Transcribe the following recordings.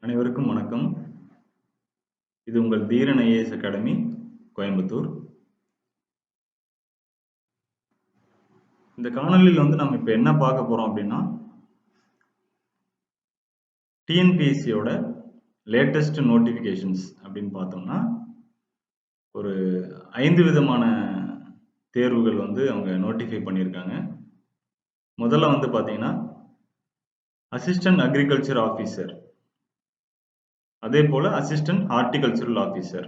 அனைவருக்கும் வணக்கம். இது உங்கள் தீரன் ஐஏஎஸ் அகாடமி கோயம்புத்தூர். இந்த காணொலியில் நம்ம இப்போ என்ன பார்க்க போறோம் அப்படின்னா, டிஎன்பிஎஸ்சியோட லேட்டஸ்ட் நோட்டிஃபிகேஷன்ஸ் அப்படின்னு பார்த்தோம்னா, ஒரு 5 விதமான தேர்வுகள் அவங்க நோட்டிஃபை பண்ணியிருக்காங்க. முதல்ல பார்த்தீங்கன்னா, அசிஸ்டன்ட் அக்ரிகல்ச்சர் ஆஃபீஸர், அதே போல அசிஸ்டன்ட் ஹார்டிகல்ச்சரல் ஆஃபீஸர்,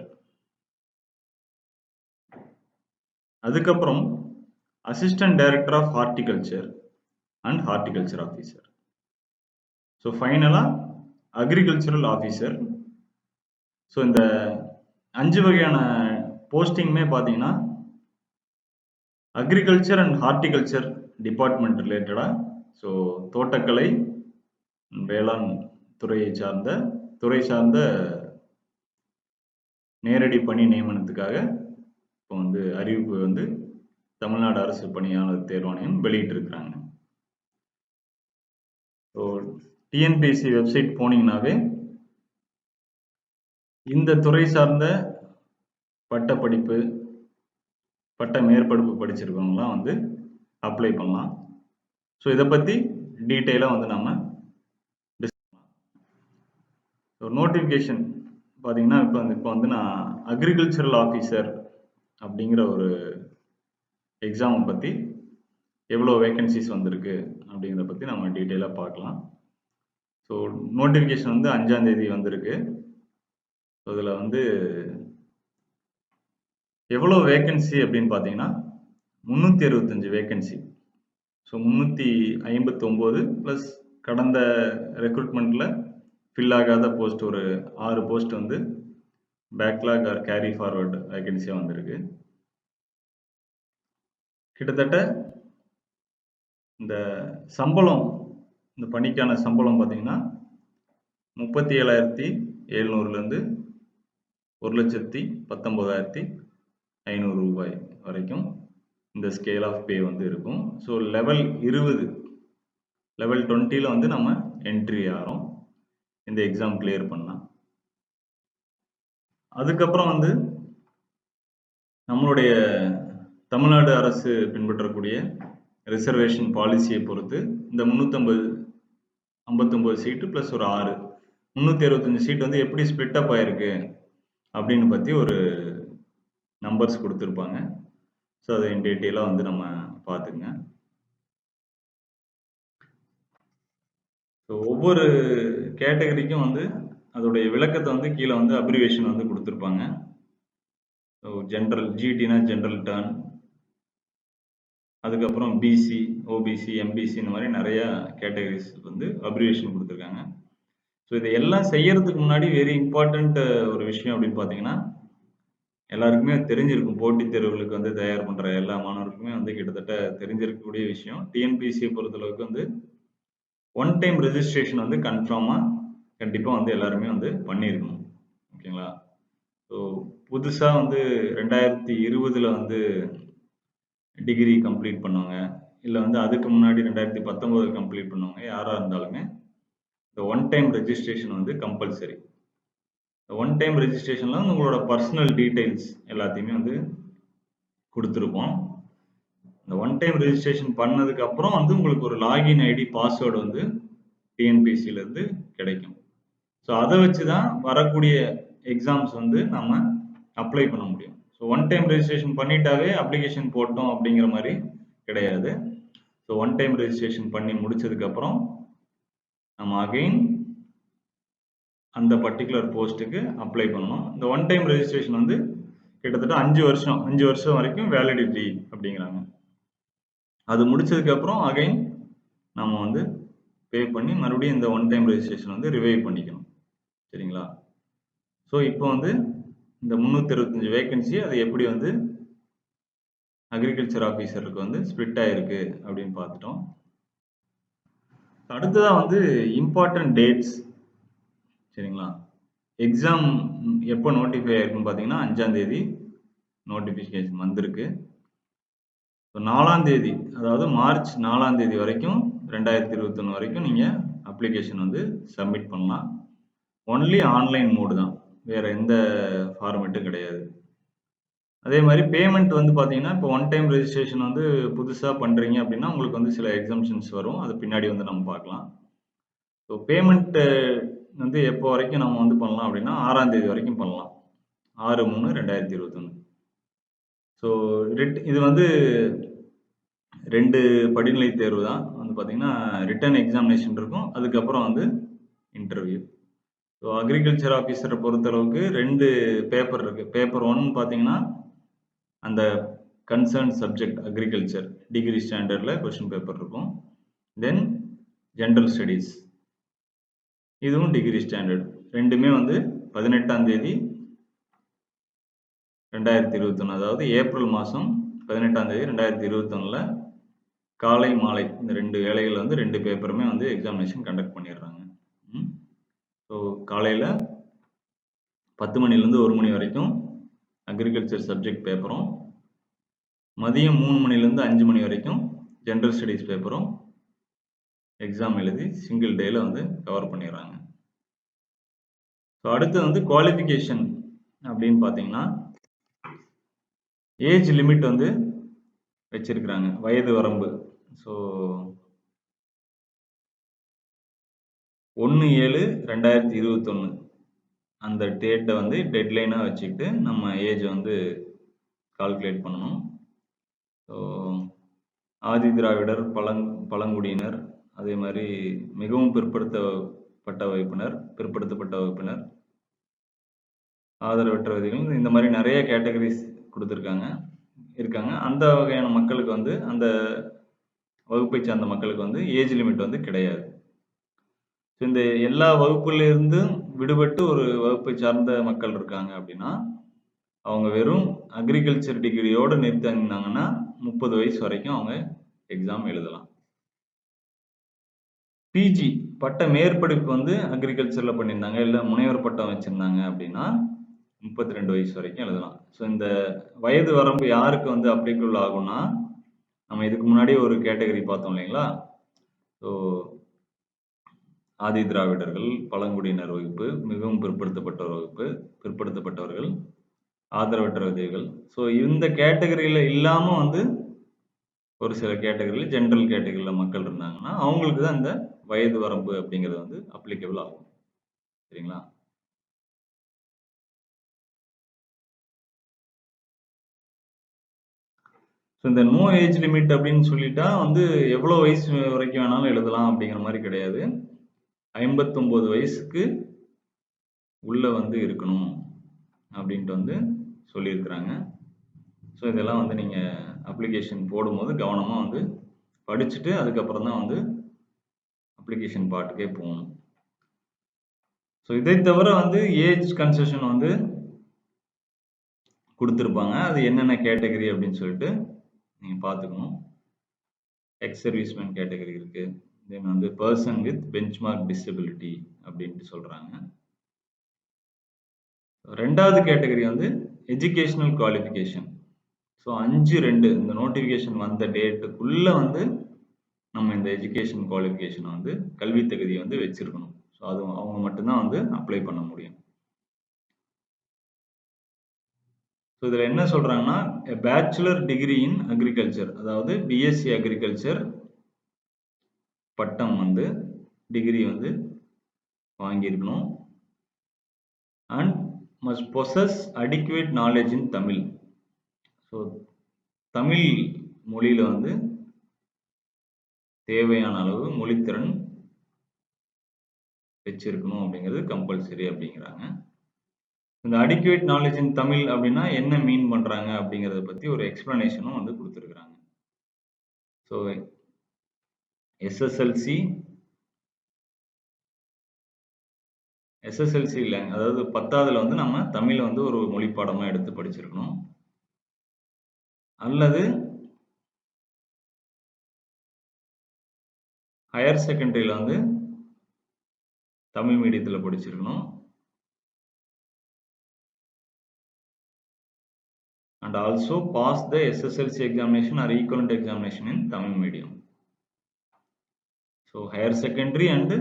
அதுக்கப்புறம் assistant director of horticulture and horticulture officer. So ஃபைனலாக அக்ரிகல்ச்சரல் ஆஃபீஸர். ஸோ இந்த 5 வகையான போஸ்டிங்குமே பார்த்தீங்கன்னா அக்ரிகல்ச்சர் அண்ட் ஹார்டிகல்ச்சர் டிபார்ட்மெண்ட் ரிலேட்டடாக, ஸோ தோட்டக்கலை வேளாண் துறை சார்ந்த நேரடி பணி நியமனத்துக்காக இப்போ அறிவிப்பு தமிழ்நாடு அரசு பணியாளர் தேர்வாணையம் வெளியிட்டிருக்கிறாங்க. ஸோ டிஎன்பிஎஸ்சி வெப்சைட் போனீங்கன்னாவே இந்த துறை சார்ந்த பட்டப்படிப்பு, பட்ட மேற்படிப்பு படிச்சிருக்கவங்களாம் அப்ளை பண்ணலாம். ஸோ இதை பற்றி டீட்டெயிலாக நம்ம நோட்டிஃபிகேஷன் பார்த்தீங்கன்னா இப்போ நான் அக்ரிகல்ச்சரல் ஆஃபீஸர் அப்படிங்கிற ஒரு எக்ஸாமை பற்றி எவ்வளோ வேகன்சிஸ் வந்திருக்கு அப்படிங்கிறத பற்றி நம்ம டீட்டெயிலாக பார்க்கலாம். ஸோ நோட்டிஃபிகேஷன் 5ஆம் தேதி வந்திருக்கு. ஸோ இதில் எவ்வளோ வேகன்சி அப்படின்னு பார்த்தீங்கன்னா 365 வேகன்சி. ஸோ 359 ப்ளஸ் கடந்த ரெக்ரூட்மெண்ட்டில் ஃபில் ஆகாத போஸ்ட் ஒரு 6 post backlog or carry forward வேகன்சியாக வந்திருக்கு. கிட்டத்தட்ட இந்த சம்பளம், இந்த பணிக்கான சம்பளம் பார்த்தீங்கன்னா 37,700லேருந்து 1,19,500 ரூபாய் வரைக்கும் இந்த ஸ்கேல் ஆஃப் பே இருக்கும். ஸோ லெவல் 20, லெவல் 20ல் நம்ம என்ட்ரி ஆகிறோம் இந்த எக்ஸாம் கிளியர் பண்ணலாம். அதுக்கப்புறம் நம்மளுடைய தமிழ்நாடு அரசு பின்பற்றக்கூடிய ரிசர்வேஷன் பாலிசியை பொறுத்து இந்த 359 சீட்டு ப்ளஸ் ஒரு 6 365 சீட் எப்படி ஸ்பிளிட் அப் ஆயிருக்கு அப்படின்னு பற்றி ஒரு நம்பர்ஸ் கொடுத்துருப்பாங்க. ஸோ அதை டீட்டெயிலாக நம்ம பார்த்துங்க. ஸோ ஒவ்வொரு கேட்டகரிக்கும் அதோடைய விளக்கத்தை கீழே அப்ரிவேஷன் கொடுத்துருப்பாங்க. ஸோ ஜென்ரல், ஜிடினா ஜென்ரல் டர்ன், அதுக்கப்புறம் பிசி, ஓபிசி, எம்பிசி, இந்த மாதிரி நிறைய கேட்டகரிஸ் அப்ரிவேஷன் கொடுத்துருக்காங்க. ஸோ இதை எல்லாம் செய்யறதுக்கு முன்னாடி வெரி இம்பார்ட்டண்ட் ஒரு விஷயம் அப்படின்னு பார்த்தீங்கன்னா, எல்லாருக்குமே தெரிஞ்சிருக்கும், போட்டித் தேர்வுகளுக்கு தயார் பண்ணுற எல்லா மாணவர்களுக்குமே கிட்டத்தட்ட தெரிஞ்சிருக்கக்கூடிய விஷயம். டிஎன்பிஎஸ்சியை பொறுத்தளவுக்கு ஒன் டைம் ரெஜிஸ்ட்ரேஷன் கன்ஃபார்மாக கண்டிப்பாக எல்லாருமே பண்ணியிருக்கணும். ஓகேங்களா? ஸோ புதுசாக 2020ல் டிகிரி கம்ப்ளீட் பண்ணவங்க, இல்லை அதுக்கு முன்னாடி 2019 கம்ப்ளீட் பண்ணவங்க யாராக இருந்தாலுமே இந்த one time registration compulsory. One time ரெஜிஸ்ட்ரேஷனில் உங்களோட பர்சனல் டீட்டெயில்ஸ் எல்லாத்தையுமே கொடுத்துருப்போம். இந்த ஒன் டைம் ரெஜிஸ்ட்ரேஷன் பண்ணதுக்கு அப்புறம் உங்களுக்கு ஒரு லாகின் ஐடி, பாஸ்வேர்டு டிஎன்பிஎஸ்சிலேருந்து கிடைக்கும். ஸோ அதை வச்சு தான் வரக்கூடிய எக்ஸாம்ஸ் நம்ம அப்ளை பண்ண முடியும். ஸோ ஒன் டைம் ரெஜிஸ்ட்ரேஷன் பண்ணிட்டாவே அப்ளிகேஷன் போட்டோம் அப்படிங்கிற மாதிரி கிடையாது. ஸோ ஒன் டைம் ரெஜிஸ்ட்ரேஷன் பண்ணி முடிச்சதுக்கப்புறம் நம்ம அகெயின் அந்த பர்டிகுலர் போஸ்ட்டுக்கு அப்ளை பண்ணணும். இந்த ஒன் டைம் ரெஜிஸ்ட்ரேஷன் கிட்டத்தட்ட 5 வருஷம் வரைக்கும் வேலிடிட்டி அப்படிங்கிறாங்க. அது முடிச்சதுக்கப்புறம் அகைன் நம்ம பே பண்ணி மறுபடியும் இந்த ஒன் டைம் ரெஜிஸ்ட்ரேஷன் ரிவைவ் பண்ணிக்கணும். சரிங்களா? ஸோ இப்போ இந்த 365 வேகன்சி அது எப்படி அக்ரிகல்ச்சர் ஆஃபீஸருக்கு ஸ்பிளிட் ஆயிருக்கு அப்படின்னு பார்த்துட்டோம். அடுத்ததாக இம்பார்ட்டன்ட் டேட்ஸ். சரிங்களா? எக்ஸாம் எப்போ நோட்டிஃபை ஆயிருக்குன்னு பார்த்தீங்கன்னா 5ஆம் தேதி நோட்டிஃபிகேஷன் வந்திருக்கு. ஸோ 4ஆம் தேதி, அதாவது மார்ச் 4ஆம் தேதி வரைக்கும் 2021 வரைக்கும் நீங்கள் அப்ளிகேஷன் சப்மிட் பண்ணலாம். ஒன்லி ஆன்லைன் மோடு தான். வேற எந்த ஃபார்மேட்டும் கிடையாது. அதே மாதிரி பேமெண்ட் வந்து பார்த்தீங்கன்னா, இப்போ ஒன் டைம் ரெஜிஸ்ட்ரேஷன் வந்து புதுசா பண்றீங்க அப்படின்னா, உங்களுக்கு வந்து சில எக்ஸம்ஷன்ஸ் வரும். அது பின்னாடி வந்து நம்ம பார்க்கலாம். ஸோ பேமெண்ட் வந்து எப்போ வரைக்கும் நம்ம வந்து பண்ணலாம் அப்படின்னா, 6ஆம் தேதி வரைக்கும் பண்ணலாம். 6/3/2021. ஸோ இது வந்து 2 படிநிலை தேர்வு தான். வந்து பார்த்தீங்கன்னா, ரிட்டன் எக்ஸாமினேஷன் இருக்கும். அதுக்கப்புறம் வந்து இன்டர்வியூ. ஸோ அக்ரிகல்ச்சர் ஆஃபீஸர பொறுத்தளவுக்கு 2 பேப்பர் இருக்கு. பேப்பர் 1 பார்த்தீங்கன்னா, அந்த கன்சர்ன் சப்ஜெக்ட் அக்ரிகல்ச்சர் டிகிரி ஸ்டாண்டர்ட்ல கொஸ்டின் பேப்பர் இருக்கும். Then general studies. இதுவும் டிகிரி ஸ்டாண்டர்ட். 2மே வந்து 18ஆம் தேதி 2021, அதாவது ஏப்ரல் மாதம் 18ஆம் தேதி 2021ல காலை, மாலை இந்த 2 வேளைகள்ல வந்து 2 பேப்பருமே வந்து எக்ஸாமினேஷன் கண்டக்ட் பண்ணிடுறாங்க. ஸோ காலையில 10 மணிலேருந்து 1 மணி வரைக்கும் அக்ரிகல்ச்சர் சப்ஜெக்ட் பேப்பரும், மதியம் 3 மணிலேருந்து 5 மணி வரைக்கும் ஜெனரல் ஸ்டடீஸ் பேப்பரும் எக்ஸாம் எழுதி சிங்கிள் டேல வந்து கவர் பண்ணிடுறாங்க. ஸோ அடுத்து வந்து குவாலிஃபிகேஷன் அப்படின்னு பார்த்தீங்கன்னா, ஏஜ் லிமிட் வந்து வச்சிருக்கிறாங்க, வயது வரம்பு. ஸோ 1/7/2021 அந்த டேட்டை வந்து டெட்லைனாக வச்சுக்கிட்டு நம்ம ஏஜ் வந்து கால்குலேட் பண்ணணும். ஸோ ஆதி திராவிடர், பழங்குடியினர், அதே மாதிரி மிகவும் பிற்படுத்தப்பட்ட வகுப்பினர், ஆதரவற்ற விதிகள், இந்த மாதிரி நிறைய கேட்டகரிஸ் இருக்காங்க. அந்த வகையான மக்களுக்கு வந்து, அந்த வகுப்பை சார்ந்த மக்களுக்கு வந்து ஏஜ் லிமிட் வந்து கிடையாது. இந்த எல்லா வகுப்புலேருந்தும் விடுபட்டு ஒரு வகுப்பை சார்ந்த மக்கள் இருக்காங்க அப்படின்னா, அவங்க வெறும் அக்ரிகல்ச்சர் டிகிரியோடு நிறுத்தினாங்கன்னா 30 வயசு வரைக்கும் அவங்க எக்ஸாம் எழுதலாம். பிஜி பட்ட மேற்படிப்பு வந்து அக்ரிகல்ச்சரில் பண்ணியிருந்தாங்க, இல்லை முனைவர் பட்டம் வச்சுருந்தாங்க அப்படின்னா 32 வயசு வரைக்கும் எழுதலாம். ஸோ இந்த வயது வரம்பு யாருக்கு வந்து அப்ளிகபிள் ஆகும்னா, நம்ம இதுக்கு முன்னாடி ஒரு கேட்டகரி பார்த்தோம் இல்லைங்களா? ஸோ ஆதி திராவிடர்கள், பழங்குடியினர் வகுப்பு, மிகவும் பிற்படுத்தப்பட்டவர்கள், ஆதரவற்ற விதவைகள். ஸோ இந்த கேட்டகரியில் இல்லாமல் வந்து ஒரு சில கேட்டகரியில் ஜென்ரல் கேட்டகரியில் மக்கள் இருந்தாங்கன்னா, அவங்களுக்கு தான் இந்த வயது வரம்பு அப்படிங்கிறது வந்து அப்ளிகபிள் ஆகும். சரிங்களா? ஸோ இந்த நோ ஏஜ் லிமிட் அப்படின்னு சொல்லிட்டா வந்து எவ்வளோ வயசு வரைக்கும் வேணாலும் எழுதலாம் அப்படிங்கிற மாதிரி கிடையாது. 59 வயசுக்கு உள்ள வந்து இருக்கணும் அப்படின்ட்டு வந்து சொல்லியிருக்கிறாங்க. ஸோ இதெல்லாம் வந்து நீங்கள் அப்ளிகேஷன் போடும்போது கவனமாக வந்து படிச்சுட்டு அதுக்கப்புறம் தான் வந்து அப்ளிகேஷன் பார்ட்டுக்கே போகணும். ஸோ இதை தவிர வந்து ஏஜ் கன்செஷன் வந்து கொடுத்துருப்பாங்க. அது என்னென்ன கேட்டகரி அப்படின்னு சொல்லிட்டு நீங்கள் பார்த்துக்கணும். எக்ஸ் சர்வீஸ்மேன் கேட்டகரி இருக்கு. தென் வந்து பர்சன் வித் பெஞ்ச்மார்க் டிசபிலிட்டி அப்படின்ட்டு சொல்றாங்க. 2வது கேட்டகரி வந்து எஜுகேஷனல் குவாலிஃபிகேஷன். ஸோ 5/2 இந்த நோட்டிஃபிகேஷன் வந்த டேட்டுக்குள்ள வந்து நம்ம இந்த எஜுகேஷன் குவாலிஃபிகேஷனை வந்து கல்வி தகுதியை வந்து வச்சிருக்கணும். ஸோ அது அவங்க மட்டும்தான் வந்து அப்ளை பண்ண முடியும். ஸோ இதில் என்ன சொல்றாங்கன்னா, பேச்சுலர் டிகிரி இன் அக்ரிகல்ச்சர், அதாவது பிஎஸ்சி அக்ரிகல்ச்சர் பட்டம் வந்து டிகிரி வந்து வாங்கியிருக்கணும். And must possess adequate knowledge in Tamil. So Tamil மொழியில் வந்து தேவையான அளவு மொழித்திறன் வச்சிருக்கணும் அப்படிங்கிறது கம்பல்சரி அப்படிங்கிறாங்க. இந்த அடிக்குவேட் நாலேஜ் இன் தமிழ் அப்படின்னா என்ன மீன் பண்றாங்க அப்படிங்கிறத பத்தி ஒரு எக்ஸ்பிளனேஷனும் வந்து கொடுத்துருக்குறாங்க. ஸோ எஸ்எஸ்எல்சி இல்லைங்க, அதாவது 10ஆவதுல வந்து நம்ம தமிழை வந்து ஒரு மொழி பாடமா எடுத்து படிச்சிருக்கணும், அல்லது ஹையர் செகண்டரியில் வந்து தமிழ் மீடியத்தில் படிச்சிருக்கணும், and also pass the SSLC examination or equivalent examination in Tamil medium. So higher secondary and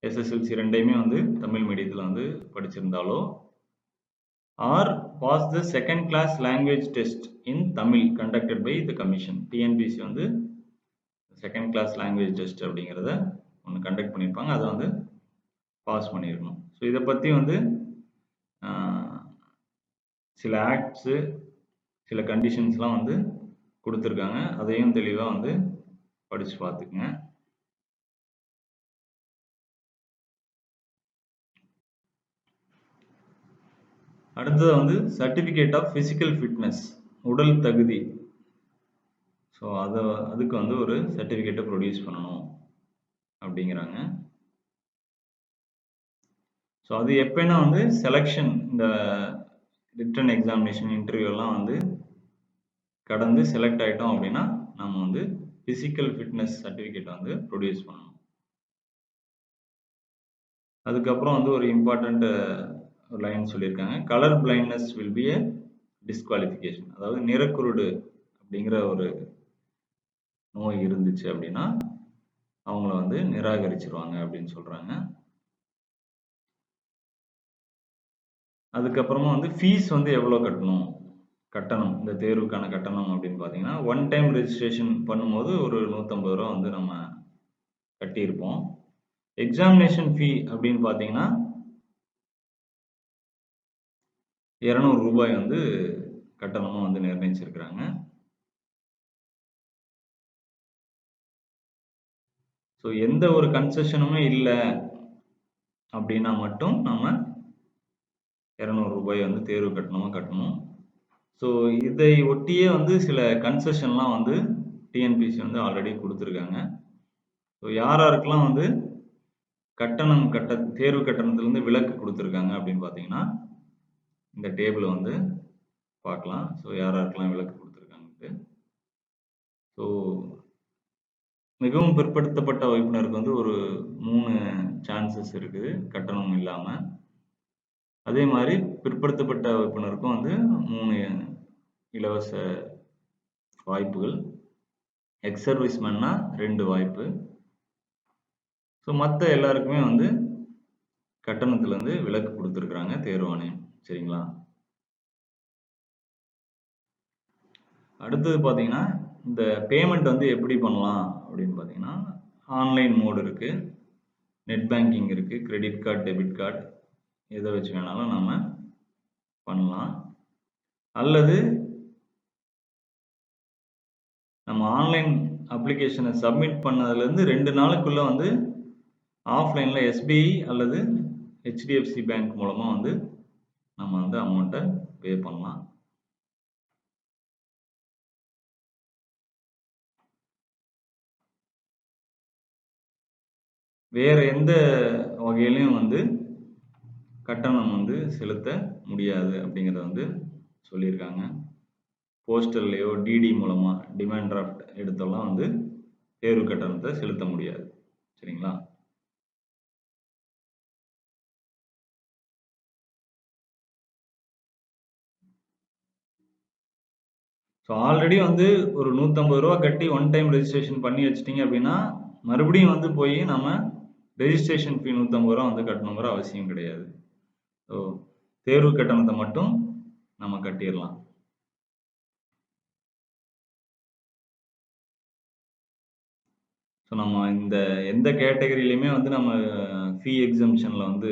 SSLC ரெண்டையுமே வந்து தமிழ் மீடியத்தில் வந்து படிச்சிருந்தாலோ, or pass the second class language test in Tamil conducted by the commission. TNPSC வந்து second class language test அப்படிங்கிறத ஒன்று conduct பண்ணியிருப்பாங்க. அதை வந்து பாஸ் பண்ணியிருக்கணும். ஸோ இதை பற்றி வந்து சில ஆக்ட்ஸு, சில கண்டிஷன்ஸ்லாம் வந்து கொடுத்துருக்காங்க. அதையும் தெளிவாக வந்து படித்து பார்த்துக்குங்க. அடுத்தது வந்து சர்டிஃபிகேட் ஆஃப் ஃபிசிக்கல் ஃபிட்னஸ், உடல் தகுதி. ஸோ அதுக்கு வந்து ஒரு சர்டிஃபிகேட்டை ப்ரொடியூஸ் பண்ணணும் அப்படிங்கிறாங்க. ஸோ அது எப்போனா வந்து செலெக்ஷன், இந்த ரிட்டன் எக்ஸாமினேஷன் இன்டர்வியூலாம் வந்து கடந்து செலக்ட் ஆகிட்டோம் அப்படின்னா நம்ம வந்து ஃபிசிக்கல் ஃபிட்னஸ் சர்டிஃபிகேட் வந்து ப்ரொடியூஸ் பண்ணணும். அதுக்கப்புறம் வந்து ஒரு இம்பார்ட்டண்ட் லைன் சொல்லியிருக்காங்க. Colour blindness will be a disqualification. அதாவது நிறக்குருடு அப்படிங்கிற ஒரு நோய் இருந்துச்சு அப்படின்னா அவங்கள வந்து நிராகரிச்சிருவாங்க அப்படின்னு சொல்றாங்க. அதுக்கப்புறமா வந்து ஃபீஸ் வந்து எவ்வளோ கட்டணும், கட்டணம், இந்த தேர்வுக்கான கட்டணம் அப்படின்னு பார்த்தீங்கன்னா, ஒன் டைம் ரெஜிஸ்ட்ரேஷன் பண்ணும்போது ஒரு 150 ரூபா வந்து நம்ம கட்டியிருப்போம். எக்ஸாமினேஷன் ஃபீ அப்படின்னு பார்த்தீங்கன்னா 200 ரூபாய் வந்து கட்டணமாக வந்து நிர்ணயிச்சிருக்கிறாங்க. ஸோ எந்த ஒரு கன்செஷனுமே இல்லை அப்படின்னா மட்டும் நம்ம 200 ரூபாய் வந்து தேர்வு கட்டணமாக கட்டணும். ஸோ இதை ஒட்டியே வந்து சில கன்செஷன்லாம் வந்து டிஎன்பிசி வந்து ஆல்ரெடி கொடுத்துருக்காங்க. ஸோ யாருக்கெல்லாம் வந்து தேர்வு கட்டணத்திலேருந்து விலக்கு கொடுத்துருக்காங்க அப்படின்னு பார்த்தீங்கன்னா இந்த டேபிளை வந்து பார்க்கலாம். ஸோ யாருக்கெல்லாம் விலக்கு கொடுத்துருக்காங்கன்ட்டு. ஸோ மிகவும் பிற்படுத்தப்பட்ட வகுப்பினருக்கு வந்து ஒரு 3 சான்சஸ் இருக்குது கட்டணம் இல்லாமல். அதே மாதிரி பிற்படுத்தப்பட்ட வகுப்பினருக்கும் வந்து 3 இலவச வாய்ப்புகள். எக்ஸ் சர்வீஸ்மேன்னா 2 வாய்ப்பு. ஸோ மற்ற எல்லாருக்குமே வந்து கட்டணத்திலேருந்து விலக்கு கொடுத்துருக்குறாங்க தேர்வாணையம். சரிங்களா? அடுத்தது பார்த்தீங்கன்னா இந்த பேமெண்ட் வந்து எப்படி பண்ணலாம் அப்படின்னு பார்த்தீங்கன்னா, ஆன்லைன் மோடு இருக்குது, நெட் பேங்கிங் இருக்குது, கிரெடிட் கார்டு, டெபிட் கார்டு, எதை வச்சு வேணாலும் நம்ம பண்ணலாம். அல்லது நம்ம ஆன்லைன் அப்ளிகேஷனை சப்மிட் பண்ணதுலேருந்து 2 நாளுக்குள்ளே வந்து ஆஃப்லைனில் எஸ்பிஐ அல்லது ஹெச்டிஎஃப்சி பேங்க் மூலமாக வந்து நம்ம வந்து அமௌண்ட்டை பே பண்ணலாம். வேற எந்த வகையிலையும் வந்து கட்டணம் வந்து செலுத்த முடியாது அப்படிங்கிறத வந்து சொல்லியிருக்காங்க. போஸ்டல்லையோ டிடி மூலமாக டிமாண்ட் டிராஃப்ட் எடுத்தெல்லாம் வந்து தேர்வு கட்டணத்தை செலுத்த முடியாது. சரிங்களா? ஸோ ஆல்ரெடி வந்து ஒரு 150 ரூபா கட்டி ஒன் டைம் ரெஜிஸ்ட்ரேஷன் பண்ணி வச்சிட்டிங்க அப்படின்னா மறுபடியும் வந்து போய் நம்ம ரெஜிஸ்ட்ரேஷன் ஃபீ 150 ரூபா வந்து கட்டணுங்கிற அவசியம் கிடையாது. ஸோ தேர்வு கட்டணத்தை மட்டும் நம்ம கட்டிடலாம். ஸோ நம்ம இந்த எந்த கேட்டகரியிலையுமே வந்து நம்ம ஃபீ எக்ஸம்ஷனில் வந்து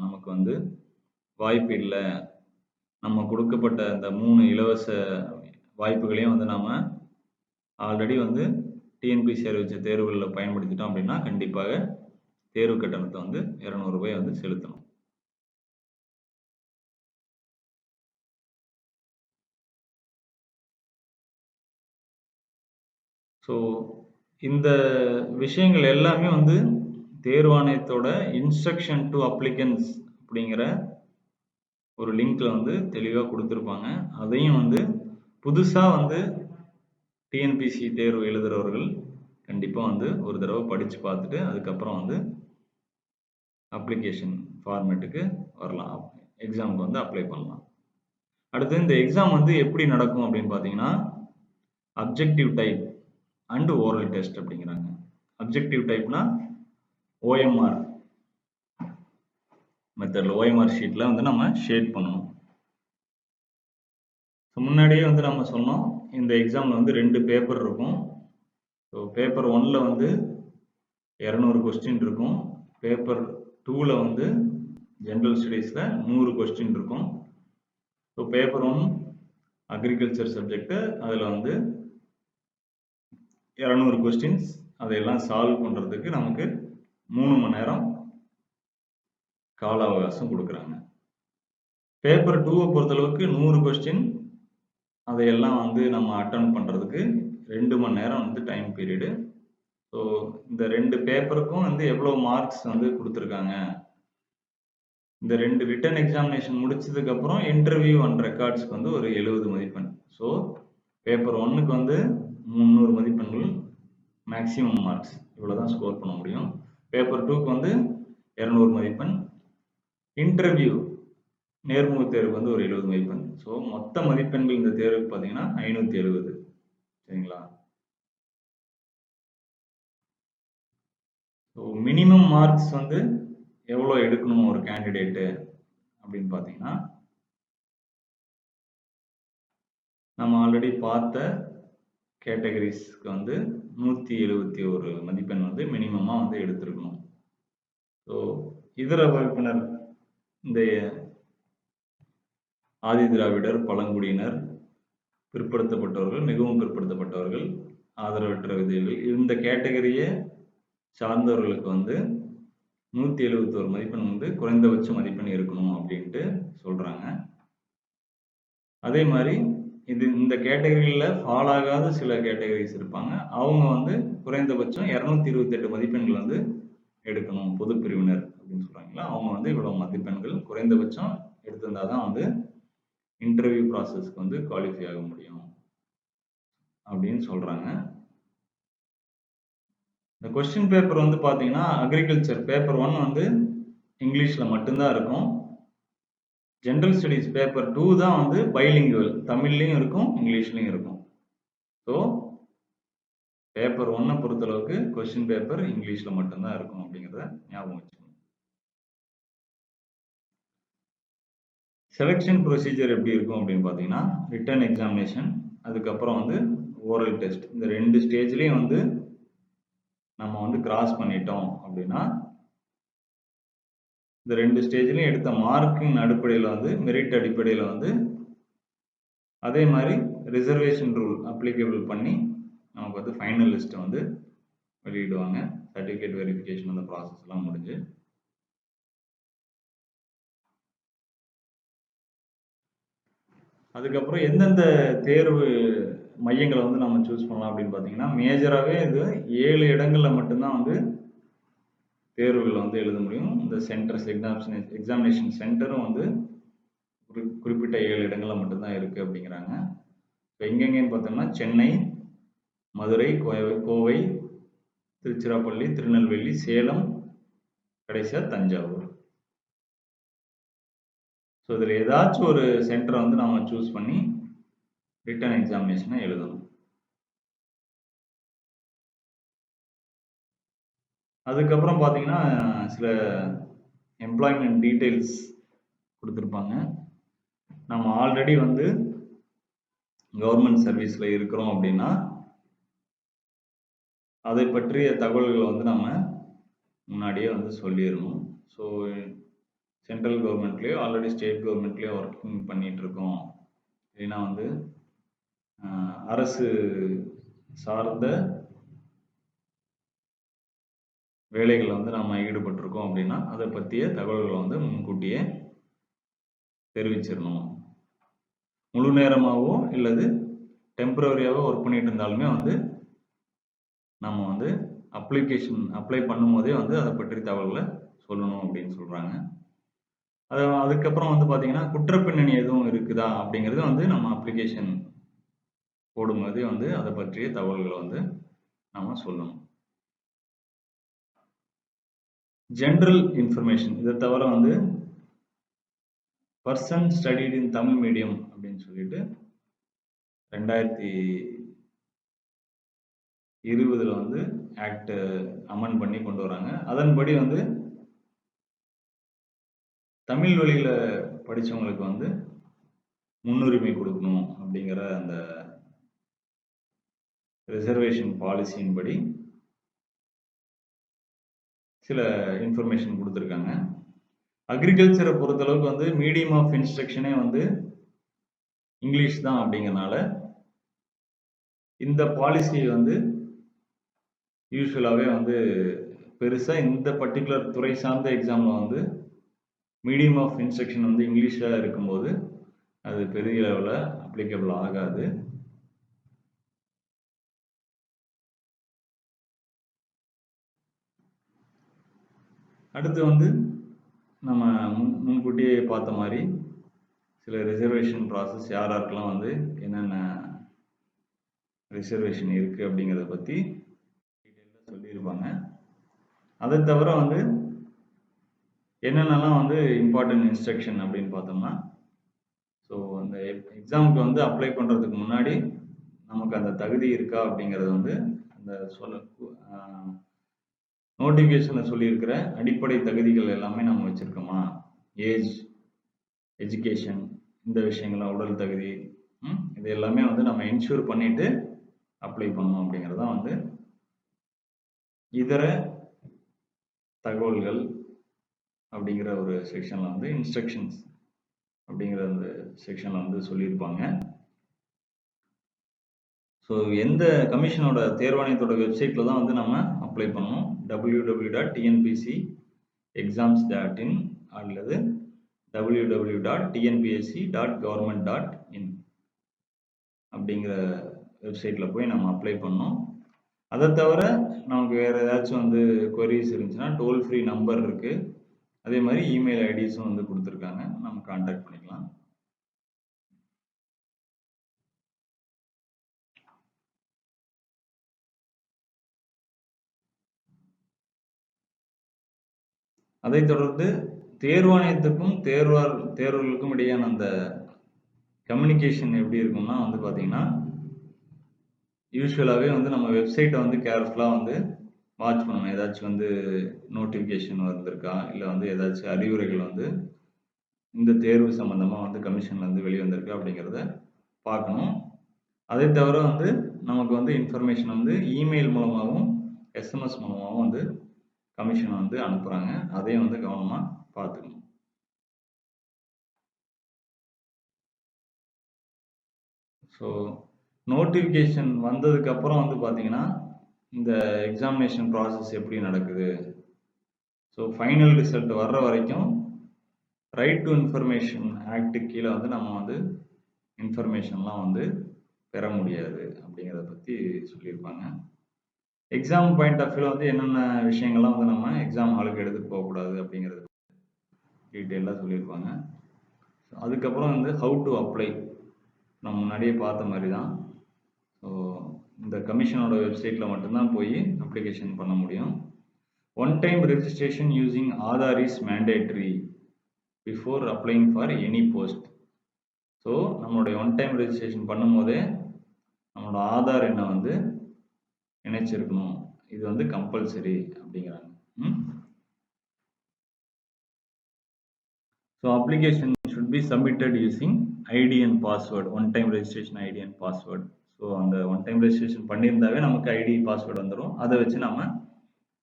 நமக்கு வந்து வாய்ப்பு இல்லை. நம்ம கொடுக்கப்பட்ட இந்த 3 இலவச வாய்ப்புகளையும் வந்து நம்ம ஆல்ரெடி வந்து டிஎன்பிசி அறிவிச்ச தேர்வுகளில் பயன்படுத்திட்டோம் அப்படின்னா கண்டிப்பாக தேர்வு கட்டணத்தை வந்து 200 ரூபாய் வந்து செலுத்தணும். ஸோ இந்த விஷயங்கள் எல்லாமே வந்து தேர்வாணையத்தோட இன்ஸ்ட்ரக்ஷன் டு அப்ளிகன்ஸ் அப்படிங்கிற ஒரு லிங்க்ல வந்து தெளிவாக கொடுத்துருப்பாங்க. அதையும் வந்து புதுசாக வந்து டிஎன்பிசி தேர்வு எழுதுகிறவர்கள் கண்டிப்பாக வந்து ஒரு தடவை படித்து பார்த்துட்டு அதுக்கப்புறம் வந்து அப்ளிகேஷன் ஃபார்மேட்டுக்கு வரலாம், எக்ஸாமுக்கு வந்து அப்ளை பண்ணலாம். அடுத்து இந்த எக்ஸாம் வந்து எப்படி நடக்கும் அப்படின்னு பார்த்தீங்கன்னா objective type and oral test அப்படிங்கிறாங்க. அப்ஜெக்டிவ் டைப்னா ஓஎம்ஆர், மெத்தடில் OMR ஷீட்டில் வந்து நம்ம ஷேட் பண்ணணும். ஸோ முன்னாடியே வந்து நம்ம சொன்னோம், இந்த எக்ஸாமில் வந்து 2 பேப்பர் இருக்கும். ஸோ பேப்பர் 1ல் வந்து 200 கொஸ்டின் இருக்கும். பேப்பர் 2ல் வந்து ஜென்ரல் ஸ்டடீஸில் 100 கொஸ்டின் இருக்கும். ஸோ பேப்பர் 1 அக்ரிகல்ச்சர் சப்ஜெக்ட்டு, அதில் வந்து 200 கொஸ்டின்ஸ், அதையெல்லாம் சால்வ் பண்ணுறதுக்கு நமக்கு 3 மணி நேரம் கால அவகாசம் கொடுக்குறாங்க. பேப்பர் 2வை பொறுத்தளவுக்கு 100 கொஸ்டின், அதையெல்லாம் வந்து நம்ம அட்டன் பண்ணுறதுக்கு 2 மணி நேரம் வந்து டைம் பீரியடு. ஸோ இந்த 2 பேப்பருக்கும் வந்து எவ்வளோ மார்க்ஸ் வந்து கொடுத்துருக்காங்க, இந்த 2 ரிட்டன் எக்ஸாமினேஷன் முடிச்சதுக்கப்புறம் இன்டர்வியூ அண்ட் ரெக்கார்ட்ஸ்க்கு வந்து ஒரு 70 மதிப்பெண். ஸோ பேப்பர் 1க்கு வந்து 300 மதிப்பெண்கள் மேக்ஸிமம் மார்க்ஸ், இவ்வளோ தான் ஸ்கோர் பண்ண முடியும். பேப்பர் 2க்கு வந்து 200 மதிப்பெண். இன்டர்வியூ நேர்முக தேர்வுக்கு வந்து ஒரு 70 மதிப்பெண். ஸோ மொத்த மதிப்பெண்கள் இந்த தேர்வுக்கு பார்த்தீங்கன்னா 570. சரிங்களா? ஸோ மினிமம் மார்க்ஸ் வந்து எவ்வளோ எடுக்கணும் ஒரு கேண்டிடேட்டு அப்படின்னு பார்த்தீங்கன்னா, நம்ம ஆல்ரெடி பார்த்த கேட்டகரிஸ்க்கு வந்து 171 மதிப்பெண் வந்து மினிமமாக வந்து எடுத்திருக்கணும். ஸோ இதர வகுப்பினர், இந்த ஆதி திராவிடர், பழங்குடியினர், பிற்படுத்தப்பட்டவர்கள், மிகவும் பிற்படுத்தப்பட்டவர்கள், ஆதரவற்ற விதவைகள், இந்த கேட்டகரியை சார்ந்தவர்களுக்கு வந்து 171 மதிப்பெண் வந்து குறைந்தபட்ச மதிப்பெண் இருக்கணும் அப்படின்ட்டு சொல்றாங்க. அதே மாதிரி இந்த கேட்டகரியில் ஃபால் ஆகாத சில கேட்டகரிஸ் இருப்பாங்க. அவங்க வந்து குறைந்தபட்சம் 228 மதிப்பெண்கள் வந்து எடுக்கணும். பொது பிரிவினர் அப்படின்னு சொல்றாங்களா, அவங்க வந்து இவ்வளவு மதிப்பெண்கள் குறைந்தபட்சம் எடுத்திருந்தா தான் வந்து இன்டர்வியூ ப்ராசஸ்க்கு வந்து குவாலிஃபை ஆக முடியும் அப்படின்னு சொல்றாங்க. இந்த கொஸ்டின் பேப்பர் வந்து பார்த்தீங்கன்னா, அக்ரிகல்ச்சர் பேப்பர் 1 வந்து இங்கிலீஷில் மட்டும்தான் இருக்கும். ஜென்ரல் ஸ்டடீஸ் பேப்பர் 2 தான் வந்து பைலிங்குவல், தமிழ்லையும் இருக்கும், இங்கிலீஷ்லையும் இருக்கும். ஸோ பேப்பர் 1 பொறுத்தளவுக்கு கொஸ்டின் பேப்பர் இங்கிலீஷில் மட்டும்தான் இருக்கும் அப்படிங்கிறத ஞாபகம் வச்சுக்கணும். செலெக்ஷன் ப்ரொசீஜர் எப்படி இருக்கும் அப்படின்னு பார்த்தீங்கன்னா, ரிட்டன் எக்ஸாமினேஷன், அதுக்கப்புறம் வந்து ஓரல் டெஸ்ட், இந்த 2 ஸ்டேஜ்லேயும் வந்து நம்ம வந்து கிராஸ் பண்ணிட்டோம் அப்படின்னா, இந்த 2 ஸ்டேஜ்லையும் எடுத்த மார்க்கின் அடிப்படையில் வந்து மெரிட் அடிப்படையில் வந்து அதே மாதிரி ரிசர்வேஷன் ரூல் அப்ளிகபிள் பண்ணி நமக்கு வந்து ஃபைனல் லிஸ்ட்டை வந்து வெளியிடுவாங்க. சர்டிஃபிகேட் வெரிஃபிகேஷன் அந்த ப்ராசஸ்லாம் முடிஞ்சு, அதுக்கப்புறம் எந்தெந்த தேர்வு மையங்களை வந்து நம்ம சூஸ் பண்ணலாம் அப்படின்னு பார்த்தீங்கன்னா, மேஜராகவே இது 7 இடங்களில் மட்டும்தான் வந்து தேர்வுகளை வந்து எழுத முடியும். இந்த சென்டர்ஸ் எக்ஸாமினேஷன் சென்டரும் வந்து குறிப்பிட்ட 7 இடங்களில் மட்டும்தான் இருக்குது அப்படிங்கிறாங்க. இப்போ எங்கெங்கன்னு பார்த்தோம்னா, சென்னை, மதுரை, கோவை, திருச்சிராப்பள்ளி, திருநெல்வேலி, சேலம், கடைசியாக தஞ்சாவூர். ஸோ இதில் ஏதாச்சும் ஒரு சென்டரை வந்து நம்ம சூஸ் பண்ணி ரிட்டன் எக்ஸாமினேஷனை எழுதணும். அதுக்கப்புறம் பார்த்தீங்கன்னா, சில எம்ப்ளாய்மெண்ட் டீட்டெயில்ஸ் கொடுத்துருப்பாங்க. நம்ம ஆல்ரெடி வந்து கவர்மெண்ட் சர்வீஸில் இருக்கிறோம் அப்படின்னா, அதை பற்றிய தகவல்களை வந்து நம்ம முன்னாடியே வந்து சொல்லிடணும். ஸோ சென்ட்ரல் கவர்மெண்ட்லேயோ ஆல்ரெடி ஸ்டேட் கவர்மெண்ட்லேயோ ஒர்க்கிங் பண்ணிட்டு இருக்கோம், இல்லைன்னா வந்து அரசு சார்ந்த வேலைகளை வந்து நம்ம ஈடுபட்டிருக்கோம் அப்படின்னா, அதை பற்றிய தகவல்களை வந்து முன்கூட்டியே தெரிவிச்சிடணும். முழு நேரமாகவோ இல்லது டெம்பரரியாகவோ ஒர்க் பண்ணிட்டு இருந்தாலுமே வந்து நம்ம வந்து அப்ளை பண்ணும்போதே வந்து அதை பற்றி தகவல்களை சொல்லணும் அப்படின்னு சொல்கிறாங்க. அதுக்கப்புறம் வந்து பார்த்தீங்கன்னா, குற்றப்பின்னணி எதுவும் இருக்குதா அப்படிங்கிறது வந்து நம்ம அப்ளிகேஷன் போடும்போதே வந்து அதை பற்றிய தகவல்களை வந்து நம்ம சொல்லணும். ஜென்ரல் இன்ஃபர்மேஷன், இதை தவிர வந்து person studied in Tamil medium அப்படின்னு சொல்லிட்டு 2020 வந்து ஆக்ட் அமெண்ட் பண்ணி கொண்டு வராங்க. அதன்படி வந்து தமிழ் வழியில படிச்சவங்களுக்கு வந்து முன்னுரிமை கொடுக்கணும் அப்படிங்கிற அந்த ரிசர்வேஷன் பாலிசியின் படி சில இன்ஃபர்மேஷன் கொடுத்துருக்காங்க. அக்ரிகல்ச்சரை பொறுத்தளவுக்கு வந்து மீடியம் ஆஃப் இன்ஸ்ட்ரக்ஷனே வந்து இங்கிலீஷ் தான் அப்படிங்கிறனால இந்த பாலிசி வந்து யூஸ்வலாகவே வந்து பெருசாக இந்த பர்டிகுலர் துறை சார்ந்த எக்ஸாமில் வந்து மீடியம் ஆஃப் இன்ஸ்ட்ரக்ஷன் வந்து இங்கிலீஷில் இருக்கும்போது அது பெரிய லெவலில் அப்ளிகபிள் ஆகாது. அடுத்து வந்து நம்ம முன்கூட்டியே பார்த்த மாதிரி சில ரிசர்வேஷன் ப்ராசஸ் யார் யாருக்கெல்லாம் வந்து என்னென்ன ரிசர்வேஷன் இருக்குது அப்படிங்கிறத பற்றி டீட்டெயிலாக சொல்லியிருப்பாங்க. அதை தவிர வந்து என்னென்னலாம் வந்து இம்பார்ட்டன்ட் இன்ஸ்ட்ரக்ஷன் அப்படின்னு பார்த்தோம்னா, ஸோ அந்த எக்ஸாமுக்கு வந்து அப்ளை பண்ணுறதுக்கு முன்னாடி நமக்கு அந்த தகுதி இருக்கா அப்படிங்கிறது வந்து அந்த நோட்டிஃபிகேஷனில் சொல்லியிருக்கிற அடிப்படை தகுதிகள் எல்லாமே நம்ம வச்சுருக்கோமா, ஏஜ், எஜுகேஷன், இந்த விஷயங்கள்லாம், உடல் தகுதி, இது எல்லாமே வந்து நம்ம என்ஷூர் பண்ணிவிட்டு அப்ளை பண்ணணும் அப்படிங்கிறது தான் வந்து இதர தகவல்கள் அப்படிங்கிற ஒரு செக்ஷனில் வந்து இன்ஸ்ட்ரக்ஷன்ஸ் அப்படிங்கிற அந்த செக்ஷனில் வந்து சொல்லியிருப்பாங்க. ஸோ எந்த கமிஷனோட தேர்வாணையத்தோட வெப்சைட்டில் தான் வந்து நம்ம அப்ளை பண்ணணும். www.tnpcexams.in அல்லது www.tnpsc.government.in அப்படிங்கிற வெப்சைட்டில் போய் நம்ம அப்ளை பண்ணோம். அதை தவிர நமக்கு வேறு ஏதாச்சும் வந்து queries இருந்துச்சுன்னா டோல் ஃப்ரீ நம்பர் இருக்குது. அதே மாதிரி இமெயில் ஐடிஸும் வந்து கொடுத்துருக்காங்க, நம்ம கான்டாக்ட் பண்ணிக்கலாம். அதைத் தொடர்ந்து தேர்வாணையத்துக்கும் தேர்வர்களுக்கும் இடையான அந்த கம்யூனிகேஷன் எப்படி இருக்கும்னா வந்து பார்த்தீங்கன்னா, யூஸ்வலாகவே வந்து நம்ம வெப்சைட்டை வந்து கேர்ஃபுல்லாக வந்து வாட்ச் பண்ணணும். ஏதாச்சும் வந்து நோட்டிஃபிகேஷன் வந்திருக்கா, இல்லை வந்து ஏதாச்சும் அறிவுரைகள் வந்து இந்த தேர்வு சம்மந்தமாக வந்து கமிஷன்லேருந்து வெளியே வந்திருக்கு அப்படிங்கிறத பார்க்கணும். அதை தவிர வந்து நமக்கு வந்து இன்ஃபர்மேஷன் வந்து இமெயில் மூலமாகவும் எஸ்எம்எஸ் மூலமாகவும் வந்து கமிஷன் வந்து அனுப்புகிறாங்க. அதையும் வந்து கவனமாக பார்த்துக்கணும். ஸோ நோட்டிஃபிகேஷன் வந்ததுக்கப்புறம் வந்து பார்த்தீங்கன்னா, இந்த எக்ஸாமினேஷன் ப்ராசஸ் எப்படி நடக்குது, ஸோ ஃபைனல் ரிசல்ட் வர்ற வரைக்கும் ரைட் டு இன்ஃபர்மேஷன் ஆக்டு கீழே வந்து நம்ம வந்து இன்ஃபர்மேஷன்லாம் வந்து பெற முடியாது அப்படிங்கிறத பற்றி சொல்லியிருப்பாங்க. எக்ஸாம் பாயிண்ட் ஆஃப் வியூவில் வந்து என்னென்ன விஷயங்கள்லாம் வந்து நம்ம எக்ஸாம் ஹாலுக்கு எடுத்துகிட்டு போகக்கூடாது அப்படிங்கிறது டீட்டெயிலாக சொல்லியிருப்பாங்க. அதுக்கப்புறம் வந்து ஹவு டு அப்ளை நம்ம முன்னாடியே பார்த்த மாதிரி தான். ஸோ இந்த கமிஷனோட வெப்சைட்டில் மட்டும்தான் போய் அப்ளிகேஷன் பண்ண முடியும். One time registration using Aadhaar is mandatory before அப்ளைங் for any post. So நம்மளுடைய ஒன் டைம் ரெஜிஸ்ட்ரேஷன் பண்ணும் போதே நம்மளோட ஆதார் எண்ணை வந்து இணைச்சிருக்கணும். இது வந்து கம்பல்சரி அப்படிங்கிறாங்க. So application should be submitted using ID and password, one time registration ID and password. So அந்த ஒன் டைம் ரெஜிஸ்ட்ரேஷன் பண்ணியிருந்தாவே நமக்கு ஐடி பாஸ்வேர்டு வந்துடும். அதை வச்சு நம்ம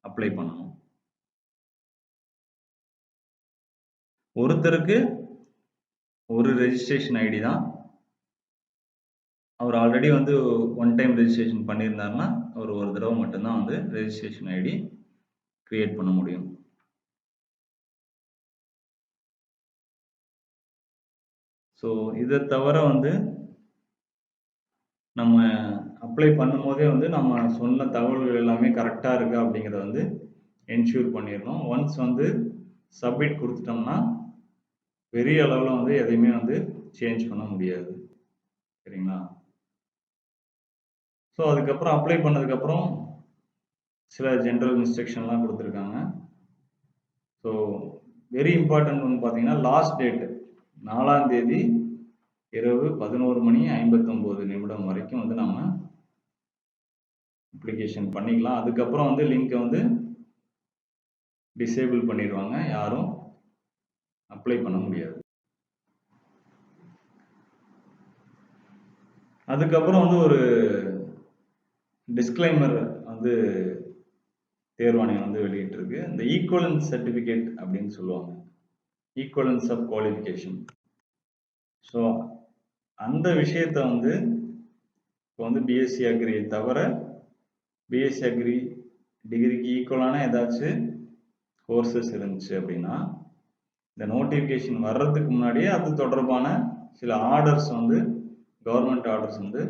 அப்ளை பண்ணணும். ஒருத்தருக்கு ஒரு ரெஜிஸ்ட்ரேஷன் ஐடி தான். அவர் ஆல்ரெடி வந்து ஒன் டைம் ரெஜிஸ்ட்ரேஷன் பண்ணியிருந்தாருன்னா அவர் ஒரு தடவை மட்டும்தான் வந்து ரெஜிஸ்ட்ரேஷன் ஐடி கிரியேட் பண்ண முடியும். ஸோ இதை தவிர வந்து நம்ம அப்ளை பண்ணும்போதே வந்து நம்ம சொன்ன தகவல்கள் எல்லாமே கரெக்டாக இருக்கா அப்படிங்கிறத வந்து என்ஷூர் பண்ணிடணும். ஒன்ஸ் வந்து சப்மிட் கொடுத்துட்டோம்னா பெரிய அளவில் வந்து எதையுமே வந்து சேஞ்ச் பண்ண முடியாது. சரிங்களா? ஸோ அதுக்கப்புறம் அப்ளை பண்ணதுக்கப்புறம் சில ஜென்ரல் இன்ஸ்ட்ரக்ஷன்லாம் கொடுத்துருக்காங்க. ஸோ வெரி இம்பார்ட்டன்ட் ஒன்று பார்த்தீங்கன்னா, லாஸ்ட் டேட்டு 4ஆம் தேதி இரவு 11:59 வரைக்கும் வந்து நம்ம அப்ளிகேஷன் பண்ணிக்கலாம். அதுக்கப்புறம் வந்து லிங்கை வந்து டிசேபிள் பண்ணிடுவாங்க. யாரும் அப்ளை பண்ண முடியாது. அதுக்கப்புறம் வந்து ஒரு டிஸ்க்ளைமர் வந்து தேர்வாணையம் வந்து வெளியிட்டிருக்கு. இந்த ஈக்குவலன்ஸ் சர்டிஃபிகேட் அப்படின்னு சொல்லுவாங்க. Equivalence of qualification. ஸோ அந்த விஷயத்த வந்து இப்போ வந்து பிஎஸ்சி அக்ரி தவிர பிஎஸ்சி அக்ரி டிகிரிக்கு ஈக்குவலான ஏதாச்சும் கோர்சஸ் இருந்துச்சு அப்படின்னா இந்த நோட்டிஃபிகேஷன் வர்றதுக்கு முன்னாடியே அது தொடர்பான சில ஆர்டர்ஸ் வந்து கவர்மெண்ட் ஆர்டர்ஸ் வந்து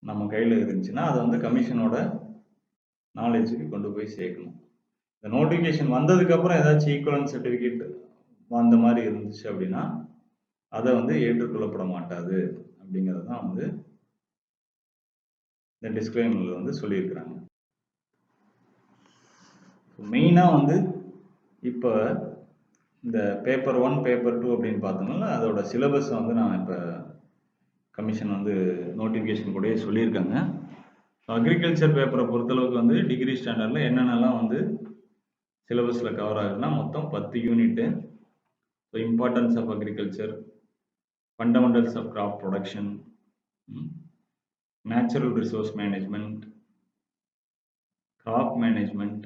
நம்ம கையில் இருந்துச்சுன்னா அதை வந்து கமிஷனோட நாலேஜுக்கு கொண்டு போய் சேர்க்கணும். இந்த நோட்டிஃபிகேஷன் வந்ததுக்கப்புறம் ஏதாச்சும் ஈக்குவலன்ஸ் சர்டிஃபிகேட் அந்த மாதிரி இருந்துச்சு அப்படின்னா அதை வந்து ஏற்றுக்கொள்ளப்பட மாட்டாது அப்படிங்கிறது தான் வந்து இந்த டிஸ்க்ளைமரில் வந்து சொல்லியிருக்கிறாங்க. மெயினாக வந்து இப்போ இந்த பேப்பர் 1 பேப்பர் 2 அப்படின்னு பார்த்தோம்னா அதோட சிலபஸ் வந்து நான் இப்போ கமிஷன் வந்து நோட்டிஃபிகேஷன் கூடயே சொல்லியிருக்காங்க. அக்ரிகல்ச்சர் பேப்பரை பொறுத்தளவுக்கு வந்து டிகிரி ஸ்டாண்டர்டில் என்னென்னலாம் வந்து சிலபஸில் கவர் ஆகுதுன்னா மொத்தம் 10 unit. So importance of agriculture, fundamentals of crop production, natural resource management, crop management,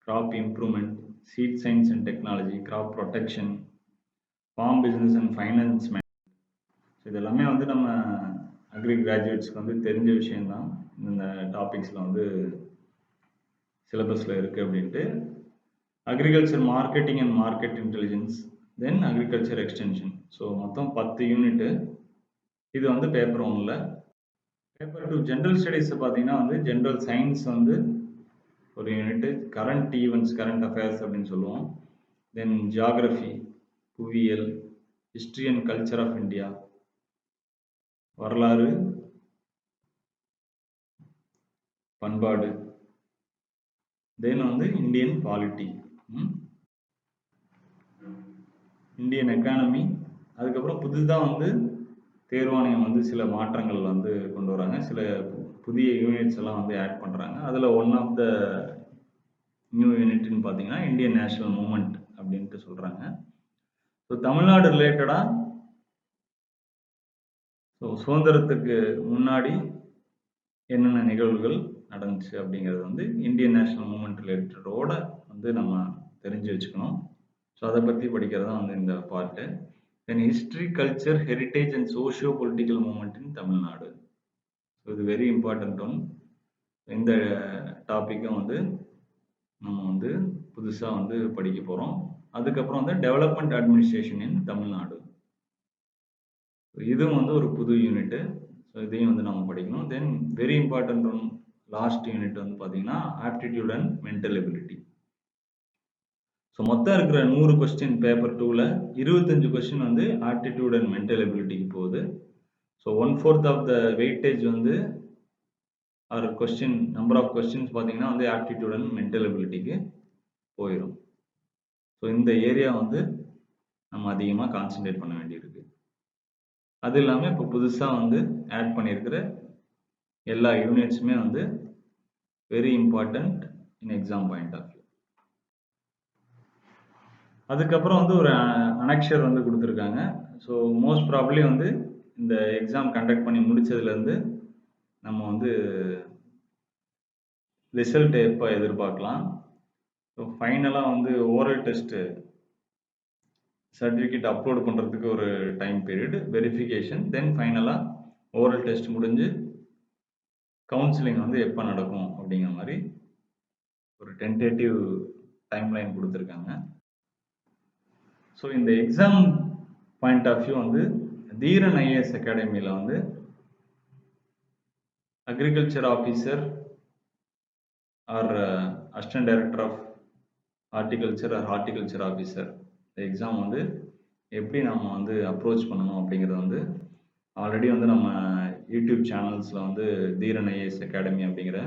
crop improvement, seed science and technology, crop protection, farm business and finance manage. இது எல்லாமே வந்து நம்ம அக்ரி கிராஜுவேட்ஸ்க்கு வந்து தெரிஞ்ச விஷயம்தான். இந்த டாபிக்ஸில் வந்து சிலபஸில் இருக்குது அப்படின்ட்டு. Agriculture marketing and market intelligence, then agriculture extension. So மொத்தம் 10 யூனிட்டு. இது வந்து பேப்பர் 1ல். பேப்பர் 2 ஜென்ரல் ஸ்டடீஸை பார்த்தீங்கன்னா வந்து ஜென்ரல் சயின்ஸ் வந்து ஒரு unit, current events, current affairs அப்படின்னு சொல்லுவோம். தென் ஜியாகிரஃபி, புவியியல், history and culture of India, வரலாறு, பண்பாடு, தென் வந்து இந்தியன் பாலிட்டி, இந்தியன் எக்கானமி. அதுக்கப்புறம் புதுதாக வந்து தேர்வாணையம் வந்து சில மாற்றங்கள் வந்து கொண்டு வராங்க. சில புதிய யூனிட்ஸ் எல்லாம் வந்து ஆட் பண்ணுறாங்க. அதில் ஒன் ஆஃப் த நியூ யூனிட்னு பார்த்தீங்கன்னா இந்தியன் நேஷனல் மூமெண்ட் அப்படின்ட்டு சொல்கிறாங்க. ஸோ தமிழ்நாடு ரிலேட்டடாக ஸோ சுதந்திரத்துக்கு முன்னாடி என்னென்ன நிகழ்வுகள் நடந்துச்சு அப்படிங்கிறது வந்து இந்தியன் நேஷனல் மூமெண்ட் ரிலேட்டடோட வந்து நம்ம தெரிஞ்சு வச்சுக்கணும். ஸோ அதை பற்றி படிக்கிறது தான் வந்து இந்த part. Then history, culture, heritage and socio political moment in Tamil Nadu. So இது வெரி இம்பார்ட்டன்ட் ஒன். இந்த டாப்பிக்கும் வந்து நம்ம வந்து புதுசாக வந்து படிக்க போகிறோம். அதுக்கப்புறம் வந்து டெவலப்மெண்ட் அட்மினிஸ்ட்ரேஷன் இன் தமிழ்நாடு. இதுவும் வந்து ஒரு புது யூனிட்டு. ஸோ இதையும் வந்து நம்ம படிக்கணும். தென் very important one last unit வந்து பார்த்தீங்கன்னா aptitude and mental ability. So மொத்தம் இருக்கிற 100 கொஸ்டின் பேப்பர் 2ல் 25 கொஸ்டின் வந்து ஆப்டிடியூட் அண்ட் மென்டல் எபிலிட்டிக்கு போகுது. ஸோ 1/4 ஆஃப் த வெயிட்டேஜ் வந்து or question number of questions பார்த்தீங்கன்னா வந்து ஆப்டிடியூட் அண்ட் மென்டல் எபிலிட்டிக்கு போயிடும். ஸோ இந்த ஏரியா வந்து நம்ம அதிகமாக கான்சன்ட்ரேட் பண்ண வேண்டியிருக்கு. அது இல்லாமல் இப்போ புதுசாக வந்து ஆட் பண்ணியிருக்கிற எல்லா யூனிட்ஸுமே வந்து very important in exam point of view. அதுக்கப்புறம் வந்து ஒரு அனெக்ஷர் வந்து கொடுத்துருக்காங்க. ஸோ மோஸ்ட் ப்ராபப்ளி வந்து இந்த எக்ஸாம் கண்டக்ட் பண்ணி முடிச்சதுலேருந்து நம்ம வந்து ரிசல்ட் எப்போ எதிர்பார்க்கலாம். ஸோ ஃபைனலாக வந்து ஓரல் டெஸ்ட்டு சர்டிஃபிகேட் அப்லோட் பண்ணுறதுக்கு ஒரு டைம் பீரியட், வெரிஃபிகேஷன், தென் ஃபைனலாக ஓரல் டெஸ்ட் முடிஞ்சு கவுன்சிலிங் வந்து எப்போ நடக்கும் அப்படிங்கிற மாதிரி ஒரு டென்டேட்டிவ் டைம்லைன் கொடுத்துருக்காங்க. ஸோ இந்த எக்ஸாம் பாயிண்ட் ஆஃப் வியூ வந்து தீரன் ஐஏஎஸ் அகாடமியில் வந்து agriculture officer or assistant director of horticulture or horticulture officer இந்த எக்ஸாம் வந்து எப்படி நம்ம வந்து அப்ரோச் பண்ணணும் அப்படிங்கிறது வந்து ஆல்ரெடி வந்து நம்ம யூடியூப் சேனல்ஸில் வந்து தீரன் ஐஏஎஸ் அகாடமி அப்படிங்கிற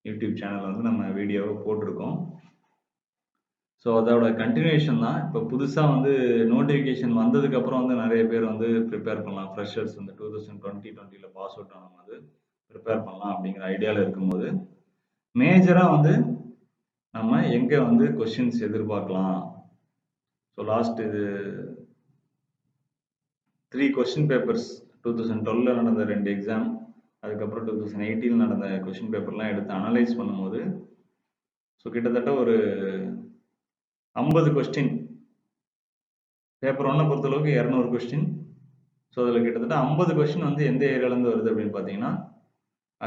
யூடியூப் சேனலில் வந்து நம்ம வீடியோவை போட்டிருக்கோம். ஸோ அதோட கண்டினியூஷன் தான். இப்போ புதுசாக வந்து நோட்டிஃபிகேஷன் வந்ததுக்கப்புறம் வந்து நிறைய பேர் வந்து ப்ரிப்பேர் பண்ணலாம். ஃப்ரெஷர்ஸ் வந்து 2020 பாஸ் அவுட் ஆன போது ப்ரிப்பேர் பண்ணலாம் அப்படிங்கிற ஐடியாவில் இருக்கும்போது மேஜராக வந்து நம்ம எங்கே வந்து கொஸ்டின்ஸ் எதிர்பார்க்கலாம் ஸோ லாஸ்ட் இது 3 கொஸ்டின் பேப்பர்ஸ் 2012 நடந்த 2 எக்ஸாம், அதுக்கப்புறம் 2018 நடந்த கொஸ்டின் பேப்பர்லாம் எடுத்து அனலைஸ் பண்ணும்போது, ஸோ கிட்டத்தட்ட ஒரு 50 கொஸ்டின், பேப்பர் 1 பொறுத்தளவுக்கு 200 கொஸ்டின். ஸோ அதில் கிட்டத்தட்ட 50 கொஸ்டின் வந்து எந்த ஏரியாலேருந்து வருது அப்படின்னு பார்த்தீங்கன்னா,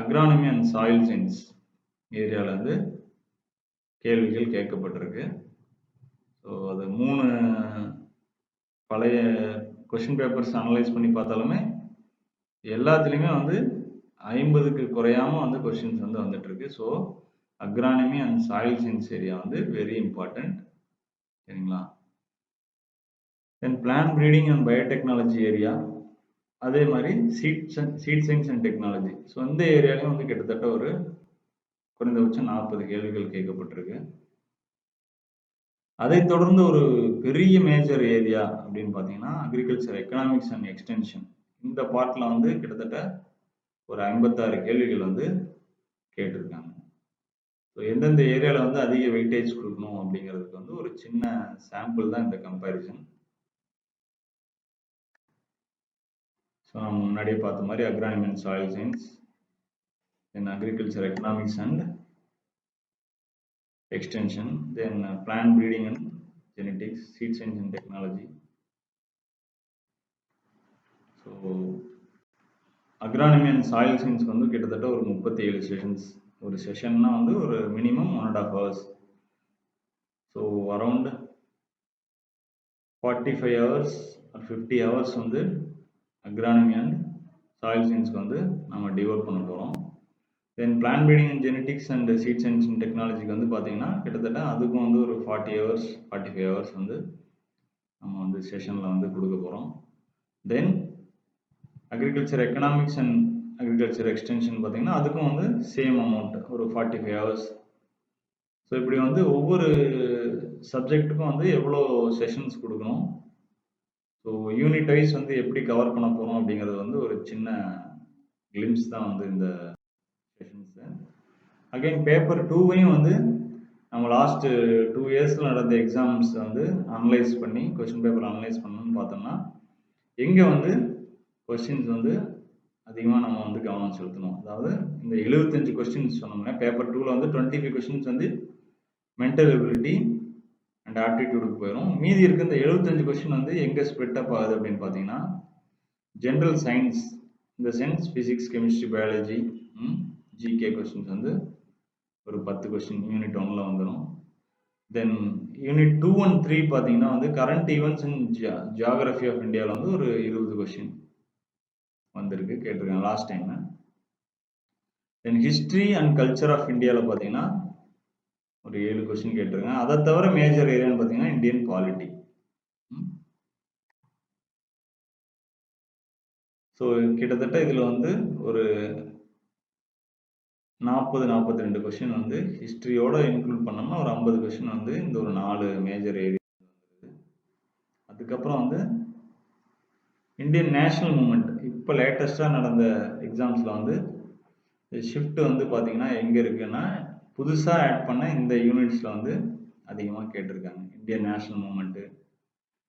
அக்ரானமி அண்ட் சாயில் சயின்ஸ் ஏரியாவிலேருந்து கேள்விகள் கேட்கப்பட்டிருக்கு. ஸோ அது 3 பழைய கொஸ்டின் பேப்பர்ஸ் அனலைஸ் பண்ணி பார்த்தாலுமே எல்லாத்துலேயுமே வந்து 50க்கு குறையாமல் வந்து கொஸ்டின்ஸ் வந்து வந்துட்டு இருக்கு. So agronomy and soil science area வந்து வெரி இம்பார்ட்டன்ட். சரிங்களா? Then plant breeding and biotechnology area, அதே மாதிரி seed science and technology. So இந்த ஏரியாலையும் வந்து கிட்டத்தட்ட ஒரு குறைந்தபட்சம் 40 கேள்விகள் கேட்கப்பட்டிருக்கு. அதை தொடர்ந்து ஒரு பெரிய மேஜர் ஏரியா அப்படின்னு பார்த்தீங்கன்னா அக்ரிகல்ச்சர் எக்கனாமிக்ஸ் அண்ட் எக்ஸ்டென்ஷன். இந்த பார்ட்டில் வந்து கிட்டத்தட்ட ஒரு 56 கேள்விகள் வந்து கேட்டிருக்காங்க. ஸோ எந்தெந்த ஏரியாவில் வந்து அதிக வெயிட்டேஜ் கொடுக்கணும் அப்படிங்கிறதுக்கு வந்து ஒரு சின்ன சாம்பிள் தான் இந்த கம்பேரிசன். ஸோ நம்ம முன்னாடியே பார்த்த மாதிரி agronomy and soil science, then agriculture economics and extension, then plant breeding and genetics, seed science and technology. So agronomy and soil science வந்து கிட்டத்தட்ட ஒரு 37 செஷன்ஸ். ஒரு செஷன்னா வந்து ஒரு minimum 1.5 hours. So around 45 hours or 50 hours வந்து agronomy and soil சயின்ஸ்க்கு வந்து நம்ம டிவோட் பண்ண போகிறோம். Then plant breeding and genetics and seed science and டெக்னாலஜிக்கு வந்து பார்த்தீங்கன்னா கிட்டத்தட்ட அதுக்கும் வந்து ஒரு 40 hours 45 hours வந்து நம்ம வந்து செஷனில் வந்து கொடுக்க போகிறோம். Then agriculture economics and agriculture extension பார்த்தீங்கன்னா அதுக்கும் வந்து சேம் அமௌண்ட் ஒரு 45 hours. ஸோ இப்படி வந்து ஒவ்வொரு சப்ஜெக்ட்டுக்கும் வந்து எவ்வளோ செஷன்ஸ் கொடுக்கணும், ஸோ யூனிட் வைஸ் வந்து எப்படி கவர் பண்ண போகிறோம் அப்படிங்கிறது வந்து ஒரு சின்ன கிளிம்ஸ் தான் வந்து இந்த செஷன்ஸ். அகைன் பேப்பர் 2வையும் வந்து நம்ம லாஸ்ட்டு 2 இயர்ஸில் நடந்த எக்ஸாம்ஸ் வந்து அனலைஸ் பண்ணி கொஸ்டின் பேப்பர் அனலைஸ் பண்ணணும்னு பார்த்தோம்னா எங்கே வந்து கொஸ்டின்ஸ் வந்து அதிகமாக நம்ம வந்து கவனம் செலுத்தணும். அதாவது இந்த 75 கொஸ்டின்ஸ் சொன்னோம்னா பேப்பர் 2ல் வந்து 25 கொஸ்டின்ஸ் வந்து மென்டல் எபிலிட்டி அண்ட் ஆப்டிடியூடுக்கு போயிடும். மீதி இருக்க இந்த 75 கொஸ்டின் வந்து எங்கே ஸ்ப்ரெட் அப் ஆகுது அப்படின்னு பார்த்தீங்கன்னா ஜென்ரல் சயின்ஸ், இந்த sense physics chemistry biology GK questions வந்து ஒரு 10 கொஸ்டின் யூனிட் 1ல் வந்துடும். தென் யூனிட் 2 and 3 பார்த்தீங்கன்னா வந்து current events in geography of இந்தியாவில் வந்து ஒரு 20 கொஸ்டின் வந்திருக்கு, கேட்டிருக்காங்க last time. Then history and culture of இந்தியாவில் பார்த்தீங்கன்னா ஒரு 7 கொஸ்டின் கேட்டிருக்காங்க. அதை தவிர மேஜர் ஏரியான்னு பார்த்தீங்கன்னா இந்தியன் பாலிட்டி. ஸோ கிட்டத்தட்ட இதில் வந்து ஒரு 40-42 கொஸ்டின் வந்து ஹிஸ்ட்ரியோட இன்க்ளூட் பண்ணோம்னா ஒரு 50 கொஸ்டின் வந்து இந்த ஒரு 4 மேஜர் ஏரியா வந்துருது. அதுக்கப்புறம் வந்து இந்தியன் நேஷனல் மூமெண்ட், இப்போ லேட்டஸ்டாக நடந்த எக்ஸாம்ஸில் வந்து ஷிஃப்ட் வந்து பார்த்தீங்கன்னா எங்கே இருக்குன்னா புதுசாக ஆட் பண்ண இந்த யூனிட்ஸில் வந்து அதிகமாக கேட்டிருக்காங்க. Indian national moment,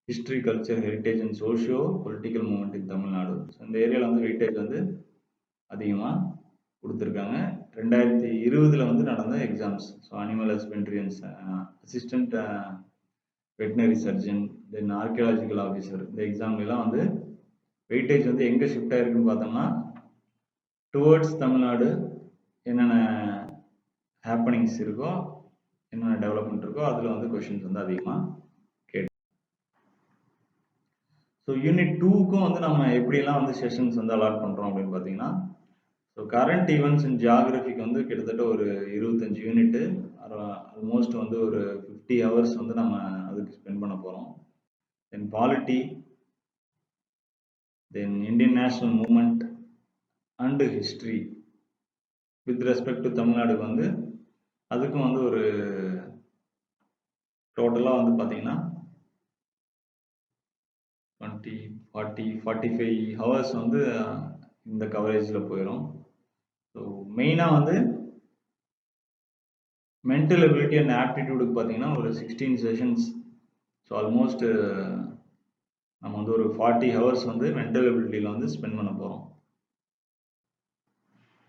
history culture heritage and socio political moment in Tamil Nadu. So இந்த ஏரியாவில் வந்து வெயிட்டேஜ் வந்து அதிகமாக கொடுத்துருக்காங்க. 2020 வந்து நடந்த exams. So animal husbandry and assistant veterinary surgeon, then archaeological officer, இந்த எக்ஸாம்லாம் வந்து வெயிட்டேஜ் வந்து எங்கே ஷிஃப்ட் ஆயிருக்குன்னு பார்த்தோம்னா டுவர்ட்ஸ் தமிழ்நாடு என்னென்ன ஹேப்பனிங்ஸ் இருக்கோ, என்னென்ன டெவலப்மெண்ட் இருக்கோ அதில் வந்து கொஷின்ஸ் வந்து அதிகமாக கேட்டு. ஸோ யூனிட் 2க்கும் வந்து நம்ம எப்படியெல்லாம் வந்து செஷன்ஸ் வந்து அலாட் பண்ணுறோம் அப்படின்னு பார்த்தீங்கன்னா ஸோ கரண்ட் ஈவெண்ட்ஸ் இன் ஜியாகிரபிக்கு வந்து கிட்டத்தட்ட ஒரு 25 யூனிட்டு, ஆல்மோஸ்ட் வந்து ஒரு 50 hours வந்து நம்ம அதுக்கு ஸ்பெண்ட் பண்ண போகிறோம். Then polity, then Indian national movement and history with respect to தமிழ்நாடுக்கு வந்து அதுக்கும் வந்து ஒரு டோட்டலாக வந்து பார்த்தீங்கன்னா 20, 40, 45 hours வந்து இந்த கவரேஜில் போயிடும். ஸோ மெயினாக வந்து மென்டல் எபிலிட்டி அண்ட் ஆப்டிடியூடுக்கு பார்த்தீங்கன்னா ஒரு 16 செஷன்ஸ் ஸோ ஆல்மோஸ்ட் நம்ம வந்து ஒரு 40 ஹவர்ஸ் வந்து மென்டல் எபிலிட்டியில் வந்து ஸ்பெண்ட் பண்ண போகிறோம்.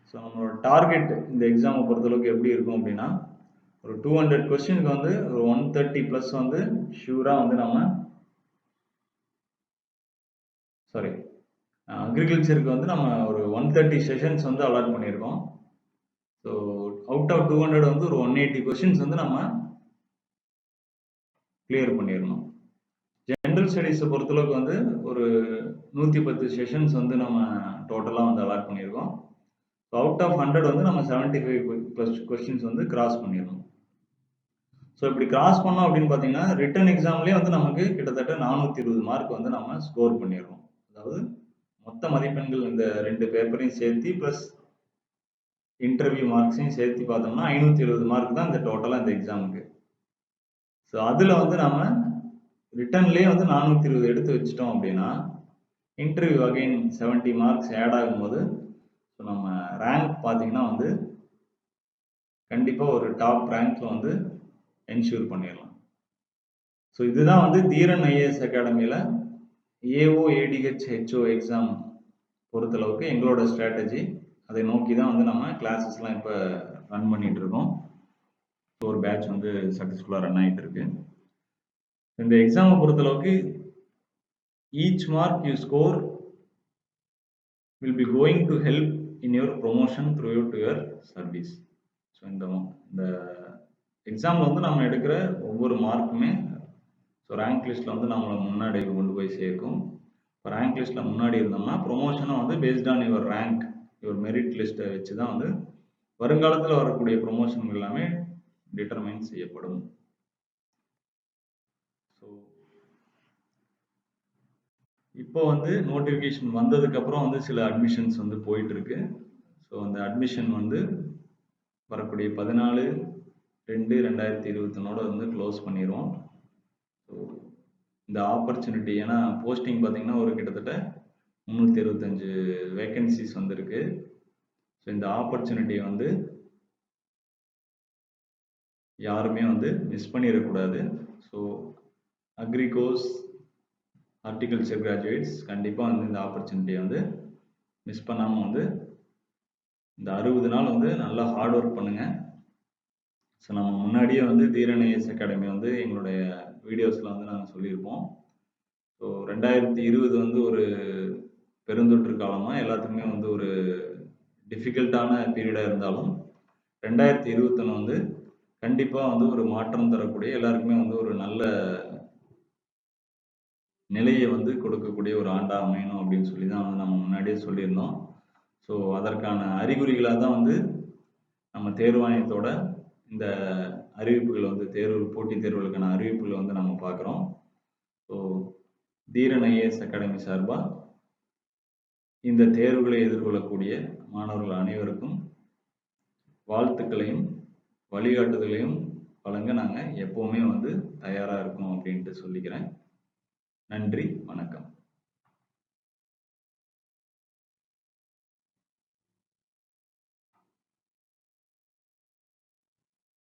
ஸோ நம்மளோட டார்கெட் இந்த எக்ஸாமை பொறுத்தளவுக்கு எப்படி இருக்கும் அப்படின்னா, ஒரு 200 கொஸ்டினுக்கு வந்து ஒரு 130 ப்ளஸ் வந்து ஷூராக வந்து நம்ம அக்ரிகல்ச்சருக்கு வந்து நம்ம ஒரு 130 செஷன்ஸ் வந்து அலாட் பண்ணியிருக்கோம். ஸோ அவுட் ஆஃப் 200 வந்து ஒரு 180 கொஸ்டின்ஸ் வந்து நம்ம கிளியர் பண்ணிடணும். ஜென்ரல் ஸ்டடீஸை பொறுத்தளவுக்கு வந்து ஒரு 110 செஷன்ஸ் வந்து நம்ம டோட்டலாக வந்து அலாட் பண்ணியிருக்கோம். ஸோ அவுட் ஆஃப் 100 வந்து நம்ம 75 ப்ளஸ் கொஸ்டின்ஸ் வந்து கிராஸ் பண்ணிடணும். ஸோ இப்படி கிராஸ் பண்ணோம் அப்படின்னு பார்த்தீங்கன்னா, ரிட்டன் எக்ஸாம்லேயே வந்து நமக்கு கிட்டத்தட்ட 420 மார்க் வந்து நம்ம ஸ்கோர் பண்ணிடுறோம். அதாவது மொத்த மதிப்பெண்கள் இந்த 2 பேப்பரையும் சேர்த்து ப்ளஸ் இன்டர்வியூ மார்க்ஸையும் சேர்த்து பார்த்தோம்னா 570 மார்க் தான் இந்த டோட்டலாக இந்த எக்ஸாமுக்கு. ஸோ அதில் வந்து நம்ம ரிட்டன்லேயே வந்து 420 எடுத்து வச்சிட்டோம் அப்படின்னா, இன்டர்வியூ அகைன் 70 மார்க்ஸ் ஆட் ஆகும்போது ஸோ நம்ம ரேங்க் பார்த்தீங்கன்னா வந்து கண்டிப்பாக ஒரு டாப் ரேங்க்ல வந்து என்ஷூர் பண்ணிடலாம். ஸோ இதுதான் வந்து தீரன் ஐஏஎஸ் அகாடமியில் ஏஓ ஏடிஹெச் ஹெச்ஓ எக்ஸாம் பொறுத்தளவுக்கு எங்களோட ஸ்ட்ராட்டஜி. அதை நோக்கி தான் வந்து நம்ம கிளாஸஸ்லாம் இப்போ ரன் பண்ணிட்டு இருக்கோம். ஒரு பேட்ச் வந்து சக்ஸஸ்ஃபுல்லாக ரன் ஆகிட்டு இருக்கு. இந்த எக்ஸாமை பொறுத்தளவுக்கு each mark you score will be going to help in your promotion throughout your service. So இந்த எக்ஸாமில் வந்து நம்ம எடுக்கிற ஒவ்வொரு மார்க்குமே ஸோ ரேங்க் லிஸ்ட்டில் வந்து நம்மளை முன்னாடி கொண்டு போய் சேர்க்கும். இப்போ ரேங்க் லிஸ்ட்டில் முன்னாடி இருந்தோம்னா ப்ரொமோஷனும் வந்து based on your rank, your merit லிஸ்ட்டை வச்சு தான் வந்து வருங்காலத்தில் வரக்கூடிய ப்ரொமோஷன் எல்லாமே டிட்டர்மைன் செய்யப்படும். ஸோ இப்போ வந்து நோட்டிஃபிகேஷன் வந்ததுக்கப்புறம் வந்து சில அட்மிஷன்ஸ் வந்து போயிட்டுருக்கு. ஸோ அந்த அட்மிஷன் வந்து வரக்கூடிய 14/2/2021 வந்து க்ளோஸ் பண்ணிடுவோம். ஸோ இந்த ஆப்பர்ச்சுனிட்டி, ஏன்னா போஸ்டிங் பார்த்தீங்கன்னா ஒரு கிட்டத்தட்ட 365 வேகன்சிஸ் வந்துருக்கு. ஸோ இந்த ஆப்பர்ச்சுனிட்டியை வந்து யாருமே வந்து மிஸ் பண்ணிடக்கூடாது. ஸோ அக்ரிகோர்ஸ் ஹார்டிகல்ச்சர் கிராஜுவேட்ஸ் கண்டிப்பாக வந்து இந்த ஆப்பர்ச்சுனிட்டியை வந்து மிஸ் பண்ணாமல் வந்து இந்த 60 நாள் வந்து நல்லா ஹார்ட் ஒர்க் பண்ணுங்கள். ஸோ நம்ம முன்னாடியே வந்து தீரன் ஐஏஎஸ் அகாடமி வந்து எங்களுடைய வீடியோஸில் வந்து நாங்கள் சொல்லியிருப்போம். ஸோ 2020 வந்து ஒரு பெருந்தொற்று காலமாக எல்லாத்துக்குமே வந்து ஒரு டிஃபிகல்ட்டான பீரியடாக இருந்தாலும் 2021 வந்து கண்டிப்பாக வந்து ஒரு மாற்றம் தரக்கூடிய, எல்லாருக்குமே வந்து ஒரு நல்ல நிலையை வந்து கொடுக்கக்கூடிய ஒரு ஆண்டாக அமையணும் அப்படின்னு சொல்லி தான் வந்து நம்ம முன்னாடியே சொல்லியிருந்தோம். ஸோ அதற்கான அறிகுறிகளாக தான் வந்து நம்ம தேர்வாணையத்தோட இந்த அறிவிப்புகள் வந்து போட்டித் தேர்வுகளுக்கான அறிவிப்புகளை வந்து நம்ம பார்க்குறோம். ஸோ தீரன் ஐஏஎஸ் அகாடமி சார்பாக இந்த தேர்வுகளை எதிர்கொள்ளக்கூடிய மாணவர்கள் அனைவருக்கும் வாழ்த்துக்களையும் வழிகாட்டுதலையும் வழங்க நாங்கள் எப்போவுமே வந்து தயாராக இருக்கோம் அப்படின்ட்டு சொல்லிக்கிறேன். நன்றி, வணக்கம்.